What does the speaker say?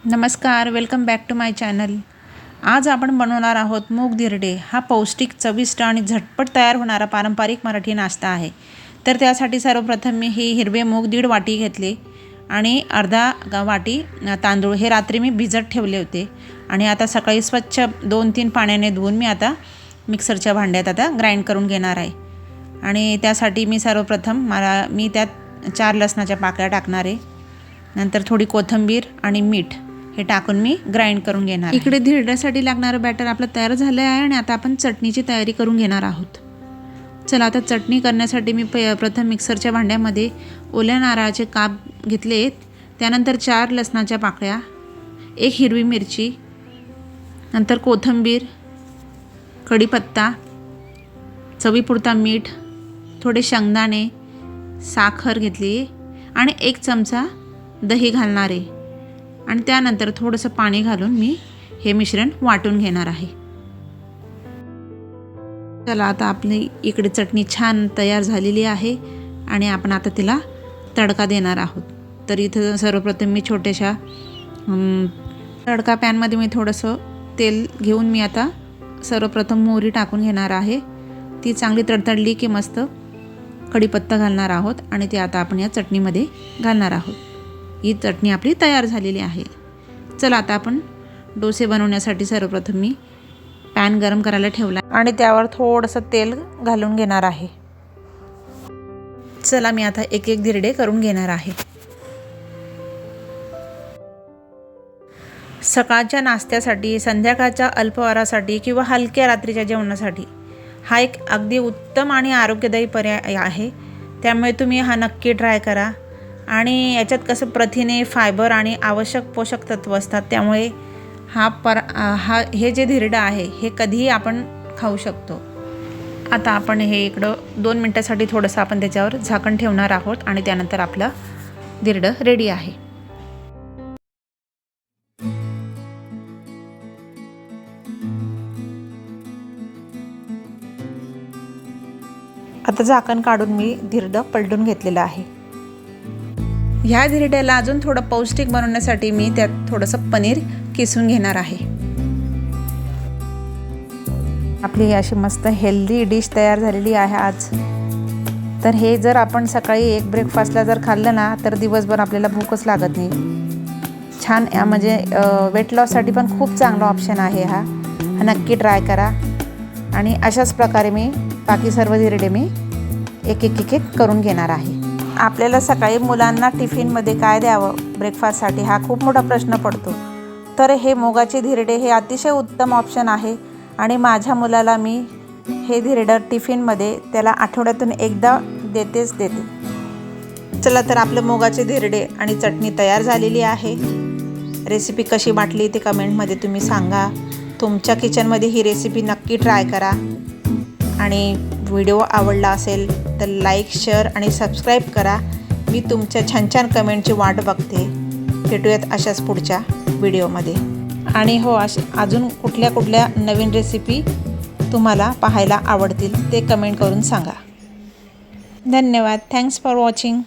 नमस्कार, welcome back to my channel. आज आपण बनवणार आहोत मूग धिरडे। हा पौष्टिक, चविष्ट आणि झटपट तयार होणारा पारंपरिक मराठी नाश्ता आहे। तर त्यासाठी सर्वप्रथम मी ही हिरवे मूग 1.5 वाटी घेतले आणि अर्धा वाटी तांदूळ हे रात्री मी भिजत ठेवले होते आणि आता सकाळी स्वच्छ 2-3 पाण्याने धुवून मी आता मिक्सरच्या भांड्यात आता ग्राइंड करून घेणार आहे। आणि त्यासाठी मी सर्वप्रथम मी त्यात 4 लसणाच्या पाकळ्या टाकणार आहे। नंतर थोडी कोथिंबीर आणि मीठ हे टाकून मी ग्राइंड करून घेणार। इकडे धिरड्यासाठी लागणारं बॅटर आपलं तयार झालं आहे आणि आता आपण चटणीची तयारी करून घेणार आहोत। चला, आता चटणी करण्यासाठी मी प्रथम मिक्सरच्या भांड्यामध्ये ओल्या नारळाचे काप घेतलेत, त्यानंतर 4 लसणाच्या पाकळ्या, 1 हिरवी मिरची, नंतर कोथिंबीर, कढीपत्ता, चवीपुरता मीठ, थोडे शेंगदाणे, साखर घेतली आणि 1 चमचा दही घालणार आहे आणि त्यानंतर थोडंसं पाणी घालून मी हे मिश्रण वाटून घेणार आहे। चला, आता आपली इकडे चटणी छान तयार झालेली आहे आणि आपण आता तिला तडका देणार आहोत। तर इथं सर्वप्रथम मी छोट्याशा तडका पॅनमध्ये मी थोडंसं तेल घेऊन मी आता सर्वप्रथम मोहरी टाकून घेणार आहे। ती चांगली तडतडली की मस्त कढीपत्ता घालणार आहोत आणि ते आता आपण या चटणीमध्ये घालणार आहोत। ही चटणी आपली तयार झालेली आहे। चला, आता आपण डोसे बनवण्यासाठी सर्वप्रथम मी पॅन गरम करायला ठेवला आणि त्यावर थोडंसं तेल घालून घेणार आहे। चला, मी आता एक एक धिरडे करून घेणार आहे। सकाळच्या नाश्त्यासाठी, संध्याकाळच्या अल्पहारासाठी किंवा हलक्या रात्रीच्या जेवणासाठी हा एक अगदी उत्तम आणि आरोग्यदायी पर्याय आहे। त्यामुळे तुम्ही हा नक्की ट्राय करा। आणि याच्यात कसं प्रथिने, फायबर आणि आवश्यक पोषक तत्व असतात, त्यामुळे हे जे धिरडं आहे हे कधीही आपण खाऊ शकतो। आता आपण हे इकडं 2 मिनटासाठी थोडंसं आपण त्याच्यावर झाकण ठेवणार आहोत आणि त्यानंतर आपलं धिरडं रेडी आहे। आता झाकण काढून मी धिरडं पलटून घेतलेलं आहे। ह्या धिरड्याला अजून थोडं पौष्टिक बनवण्यासाठी मी त्यात थोडंसं पनीर किसून घेणार आहे। आपली अशी मस्त हेल्दी डिश तयार झालेली आहे आज। तर हे जर आपण सकाळी एक ब्रेकफास्टला जर खाल्लं ना तर दिवसभर आपल्याला भूकच लागत नाही। छान म्हणजे वेट लॉससाठी पण खूप चांगला ऑप्शन आहे हा नक्की ट्राय करा। आणि अशाच प्रकारे मी बाकी सर्व धिरडे मी एक करून घेणार आहे। आपल्याला सकाळी मुलांना टिफिनमध्ये काय द्यावं ब्रेकफास्टसाठी हा खूप मोठा प्रश्न पडतो। तर हे मुगाचे धिरडे हे अतिशय उत्तम ऑप्शन आहे आणि माझ्या मुलाला मी हे धिरडं टिफिनमध्ये त्याला आठवड्यातून एकदा देते। चला, तर आपलं मुगाचे धिरडे आणि चटणी तयार झालेली आहे। रेसिपी कशी वाटली ते कमेंटमध्ये तुम्ही सांगा। तुमच्या किचनमध्ये ही रेसिपी नक्की ट्राय करा आणि व्हिडिओ आवडला असेल तर लाईक, शेअर आणि सबस्क्राईब करा। मी तुमच्या छान कमेंटची वाट बघते। भेटूयात अशाच पुढच्या व्हिडिओमध्ये। आणि हो, अजून कुठल्या नवीन रेसिपी तुम्हाला पाहायला आवडतील ते कमेंट करून सांगा। धन्यवाद। Thanks for watching.